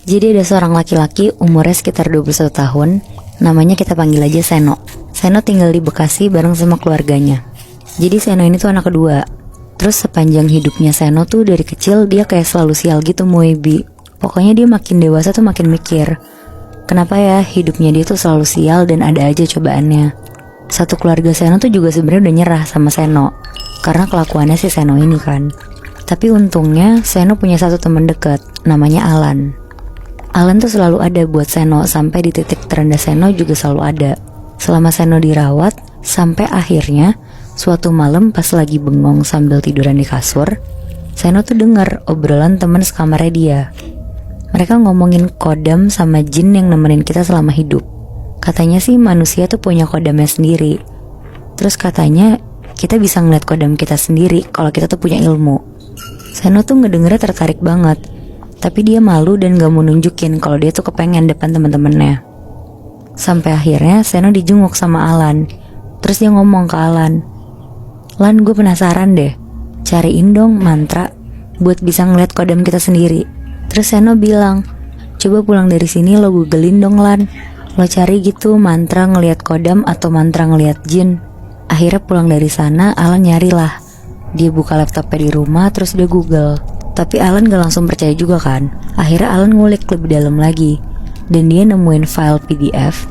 Jadi ada seorang laki-laki umurnya sekitar 21 tahun. Namanya kita panggil aja Seno. Seno tinggal di Bekasi bareng sama keluarganya. Jadi Seno ini tuh anak kedua. Terus sepanjang hidupnya Seno tuh dari kecil dia kayak selalu sial gitu Muebi. Pokoknya dia makin dewasa tuh makin mikir, kenapa ya hidupnya dia tuh selalu sial dan ada aja cobaannya. Satu keluarga Seno tuh juga sebenarnya udah nyerah sama Seno karena kelakuannya si Seno ini kan. Tapi untungnya Seno punya satu teman dekat, namanya Alan. Alan tuh selalu ada buat Seno, sampai di titik terendah Seno juga selalu ada. Selama Seno dirawat, sampai akhirnya suatu malam pas lagi bengong sambil tiduran di kasur, Seno tuh dengar obrolan teman sekamarnya dia. Mereka ngomongin kodam sama jin yang nemenin kita selama hidup. Katanya sih manusia tuh punya kodamnya sendiri. Terus katanya kita bisa ngeliat kodam kita sendiri kalau kita tuh punya ilmu. Seno tuh ngedengernya tertarik banget, tapi dia malu dan gak mau nunjukin kalau dia tuh kepengen depan teman-temannya. Sampai akhirnya Seno dijenguk sama Alan. Terus dia ngomong ke Alan, "Lan, gue penasaran deh, cariin dong mantra buat bisa ngeliat kodam kita sendiri." Terus Seno bilang, "Coba pulang dari sini lo googlein dong Lan, lo cari gitu mantra ngeliat kodam atau mantra ngeliat jin." Akhirnya pulang dari sana Alan nyarilah. Dia buka laptopnya di rumah terus dia google. Tapi Alan gak langsung percaya juga kan. Akhirnya Alan ngulik lebih dalam lagi, dan dia nemuin file PDF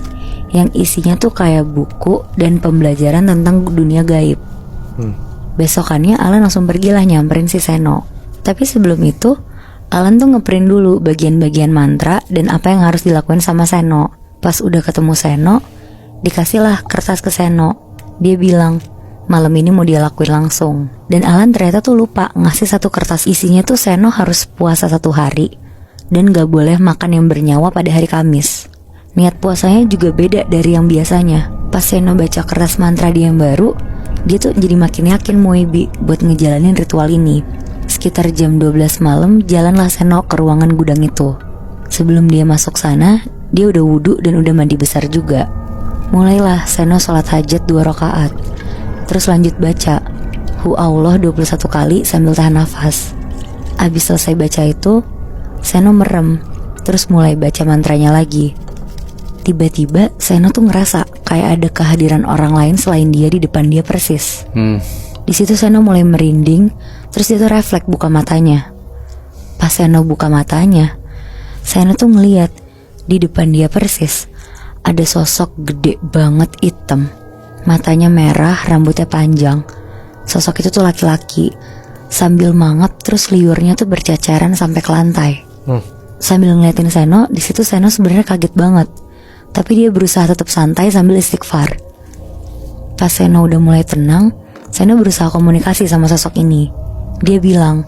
yang isinya tuh kayak buku dan pembelajaran tentang dunia gaib. Besokannya Alan langsung pergilah nyamperin si Seno. Tapi sebelum itu Alan tuh ngeprint dulu bagian-bagian mantra dan apa yang harus dilakuin sama Seno. Pas udah ketemu Seno, dikasihlah kertas ke Seno. Dia bilang malam ini mau dia lakuin langsung. Dan Alan ternyata tuh lupa ngasih satu kertas, isinya tuh Seno harus puasa 1 hari dan gak boleh makan yang bernyawa pada hari Kamis. Niat puasanya juga beda dari yang biasanya. Pas Seno baca kertas mantra dia yang baru, dia tuh jadi makin yakin Muebi buat ngejalanin ritual ini. Sekitar jam 12 malam jalanlah Seno ke ruangan gudang itu. Sebelum dia masuk sana, dia udah wudhu dan udah mandi besar juga. Mulailah Seno sholat hajat 2 rakaat. Terus lanjut baca Hu Allah 21 kali sambil tahan nafas. Abis selesai baca itu, Seno merem, terus mulai baca mantranya lagi. Tiba-tiba Seno tuh ngerasa kayak ada kehadiran orang lain selain dia di depan dia persis. Di situ Seno mulai merinding, terus dia tuh refleks buka matanya. Pas Seno buka matanya, Seno tuh ngeliat di depan dia persis ada sosok gede banget hitam. Matanya merah, rambutnya panjang. Sosok itu tuh laki-laki. Sambil mangap terus liurnya tuh bercacaran sampai ke lantai. Sambil ngeliatin Seno, di situ Seno sebenarnya kaget banget. Tapi dia berusaha tetap santai sambil istighfar. Pas Seno udah mulai tenang, Seno berusaha komunikasi sama sosok ini. Dia bilang,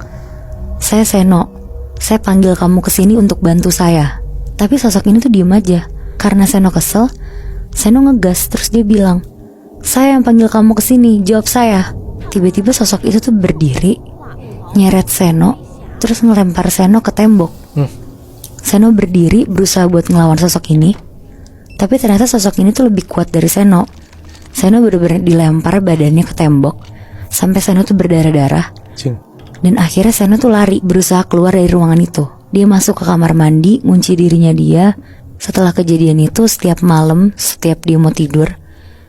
"Saya Seno, saya panggil kamu kesini untuk bantu saya." Tapi sosok ini tuh diem aja. Karena Seno kesel, Seno ngegas terus dia bilang, "Saya yang panggil kamu kesini, jawab saya." Tiba-tiba sosok itu tuh berdiri, nyeret Seno, terus ngelempar Seno ke tembok. Seno berdiri berusaha buat ngelawan sosok ini, tapi ternyata sosok ini tuh lebih kuat dari Seno. Seno bener-bener dilempar badannya ke tembok sampai Seno tuh berdarah-darah. Dan akhirnya Seno tuh lari berusaha keluar dari ruangan itu. Dia masuk ke kamar mandi, ngunci dirinya dia. Setelah kejadian itu, setiap malam, setiap dia mau tidur,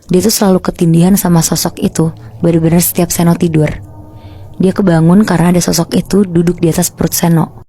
dia tuh selalu ketindihan sama sosok itu. Bener-bener setiap Seno tidur, dia kebangun karena ada sosok itu duduk di atas perut Seno.